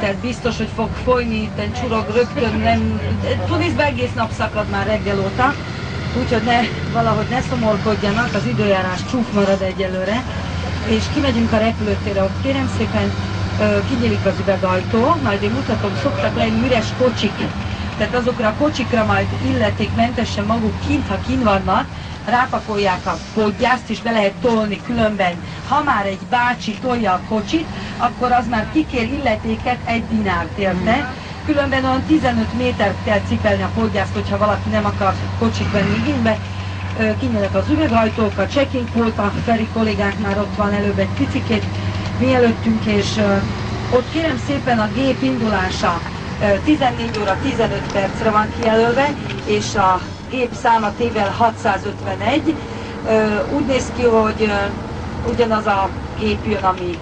tehát biztos, hogy fog folyni, itten csurog rögtön, nem... Tunisban egész nap szakad már reggel óta, úgyhogy valahogy ne szomorkodjanak, az időjárás csúf marad egyelőre, és kimegyünk a repülőtérre, ott kérem szépen kinyílik az üvegajtó, majd én mutatom, szoktak lenni üres kocsik, tehát azokra a kocsikra majd illetékmentesen maguk kint, ha kint vannak, rápakolják a podgyászt, és be lehet tolni, különben, ha már egy bácsi tolja a kocsit, akkor az már kikér illetéket 1 dinárt érte, különben olyan 15 métert kell cipelni a podgyászt, hogyha valaki nem akar kocsit venni igénybe. Kinyílnak az üveghajtók, a check-in pult, a Feri kollégák már ott van előbb egy picikét mielőttünk, és ott kérem szépen a gép indulása 14 óra 15 percre van kijelölve, és a gép száma tével 651. Úgy néz ki, hogy ugyanaz a gép jön, ami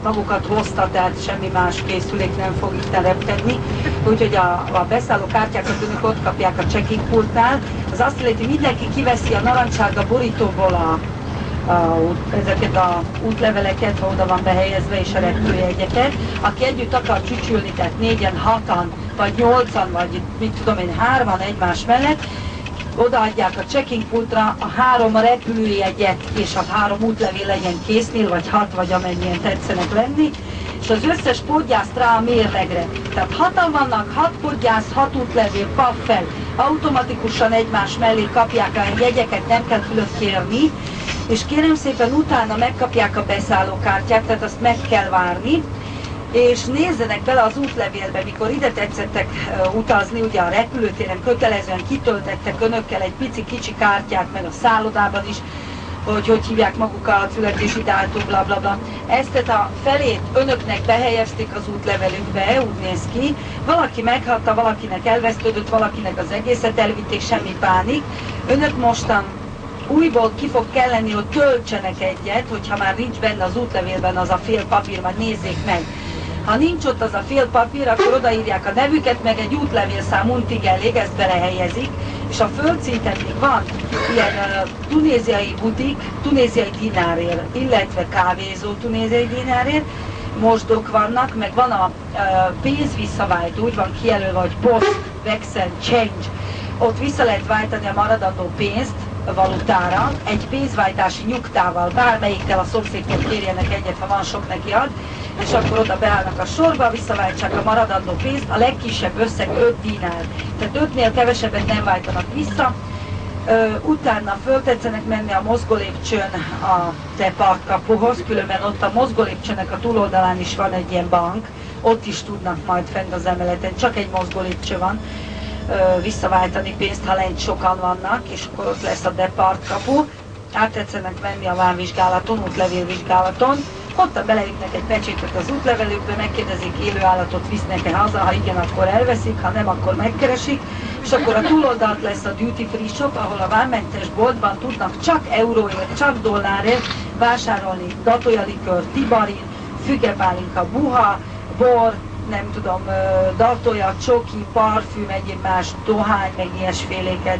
magukat hozta, tehát semmi más készülék nem fog itt repkedni. Úgyhogy a beszálló kártyákat önök ott kapják a check-in pultnál. Az azt jelenti, hogy mindenki kiveszi a narancssárga borítóból ezeket a útleveleket, ha oda van behelyezve, és a repülőjegyeket. Aki együtt akar csücsülni, tehát 4-en, 6-an, vagy 8-an, vagy mit tudom én, 3-an egymás mellett, odaadják a check-in pultra a 3 repülőjegyet, és a 3 útlevél legyen késznél, vagy 6, vagy amennyien tetszenek lenni, és az összes podgyászt rá a mérlegre. Tehát 6-an vannak, 6 podgyász, 6 útlevél, paffel, automatikusan egymás mellé kapják a jegyeket, nem kell külön kérni, és kérem szépen utána megkapják a beszállókártyát, tehát azt meg kell várni, és nézzenek bele az útlevélbe, mikor ide tetszettek utazni, ugye a repülőtéren kötelezően kitöltettek önökkel egy pici kicsi kártyát, meg a szállodában is, hogy hívják magukat, születési dátum, blablabla. Ezt a felét önöknek behelyezték az útlevelükbe, úgy néz ki. Valaki meghatta, valakinek elvesztődött, valakinek az egészet elvitték, semmi pánik. Önök mostan újból ki fog kelleni, hogy töltsenek egyet, hogyha már nincs benne az útlevélben az a fél papír, majd nézzék meg. Ha nincs ott az a fél papír, akkor odaírják a nevüket, meg egy útlevélszám untig elég, ezt belehelyezik, és a földszinten még van ilyen tunéziai butik, tunéziai dinárért, illetve kávézó tunéziai dinárért, mosdók vannak, meg van a pénz visszaváltó, úgy van kijelölve, hogy post, vexel, change, ott vissza lehet váltani a maradandó pénzt valutára, egy pénzváltási nyugtával, bármelyikkel a szomszédtól kérjenek egyet, ha van sok neki ad, és akkor oda beállnak a sorba, visszaváltsák a maradandó pénzt, a legkisebb összeg 5 dinár. Tehát 5-nél kevesebbet nem váltanak vissza. Utána föltetszenek menni a mozgólépcsőn a departkapuhoz, különben ott a mozgólépcsőnek a túloldalán is van egy ilyen bank, ott is tudnak majd fent az emeleten, csak egy mozgólépcső van, visszaváltani pénzt, ha lent sokan vannak, és akkor ott lesz a departkapu. Áttetszenek menni a vámvizsgálaton, útlevélvizsgálaton, ott beleütnek egy pecsétet az útlevelükbe, megkérdezik, élő állatot visznek-e haza, ha igen, akkor elveszik, ha nem, akkor megkeresik, és akkor a túloldalt lesz a duty free shop, ahol a vámmentes boltban tudnak csak euróért, csak dollárért vásárolni datójalikör, tibarin, fügepálinka, buha, bor, nem tudom, datója, csoki, parfüm, egyéb más dohány, meg ilyesféléket.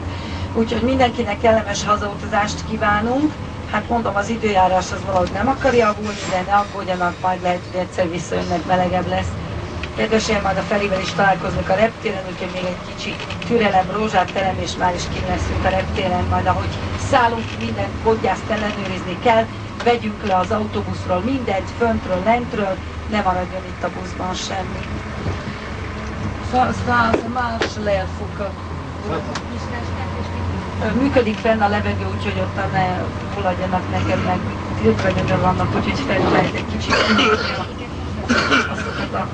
Úgyhogy mindenkinek kellemes hazautazást kívánunk. Hát mondom, az időjárás az valahogy nem akar javulni, de ne aggódjanak, majd lehet, hogy egyszer visszajönnek, melegebb lesz. Kedvesem, majd a Ferivel is találkozunk a reptéren, úgyhogy még egy kicsi türelem, rózsát terem, és már is kint leszünk a reptéren. Majd ahogy szállunk, minden podgyászt ellenőrizni kell, vegyünk le az autóbuszról mindent, föntről, lentről, ne maradjon itt a buszban semmi. Működik fenn a levegő, úgyhogy ott ne fulladjanak nekem, meg tiltványodra vannak, úgyhogy fel lehet egy kicsit azokat a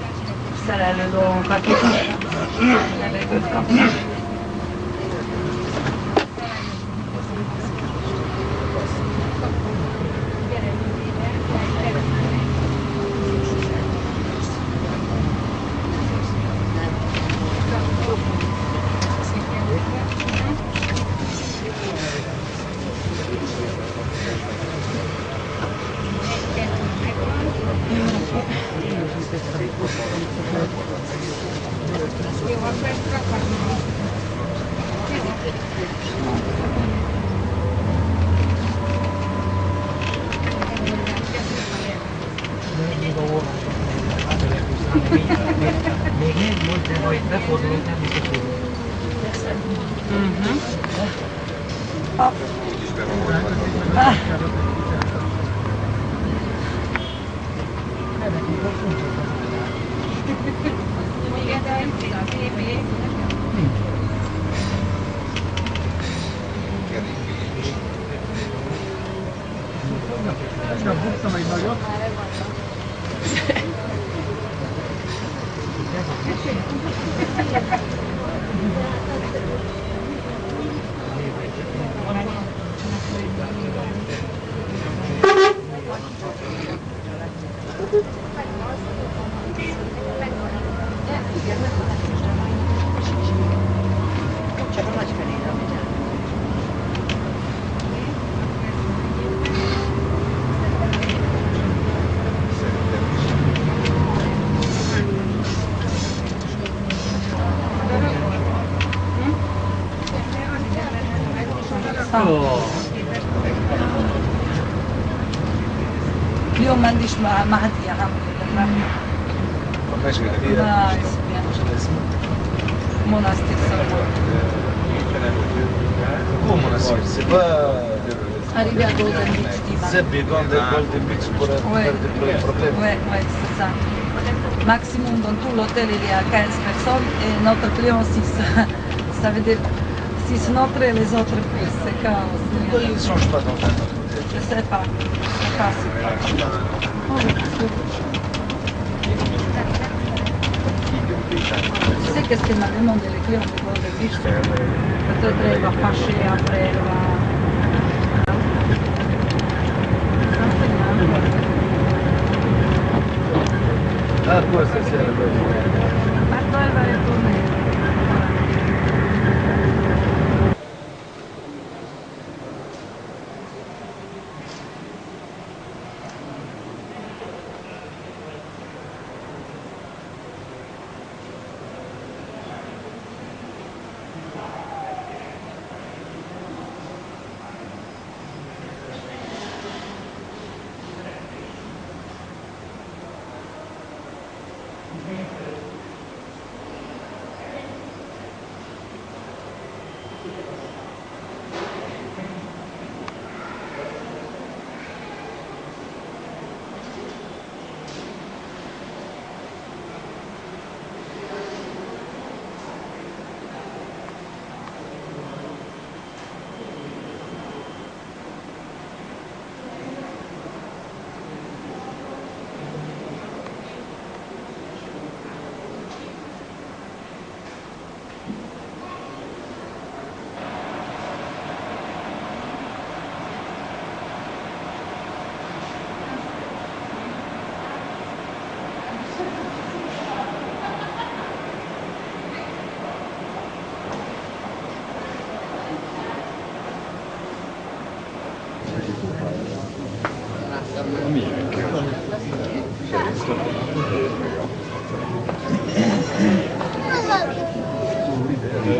szerelő dolgokat, hogy levegőt kapnak. de ha itt befordulunk, nem biztos, hogy... Buktam egy nagyot. Csak a nagy felére. اليوم ما عنديش معدية الحمد لله. ما فيهاش غير ما monastir Sabor. Comment on a c'est pas Arrivé à Golden Beach dimanche. c'est bidon de Golden Beach pour Ouais, le problème. ouais, c'est ça. Maximum dans tout l'hôtel il y a 15 personnes et notre client 6. Ça veut dire 6 notre et les autres plus. C'est chaos. Pourquoi ils ne changent pas dans un autre hôtel? Je sais pas. C'est pas si oh, tu sais qu'est-ce qu'il m'a demandé les clients de Golden Beach? Peut-être il va fâcher après, il va... Ah, quoi ça sert là-bas? Maintenant elle va retourner.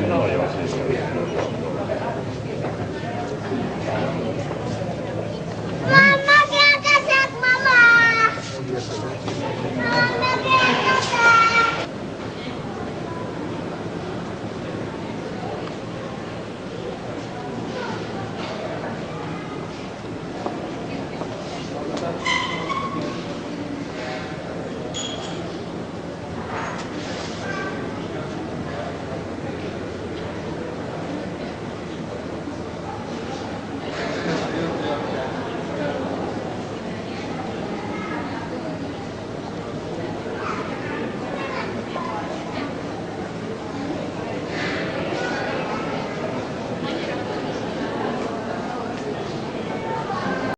No, io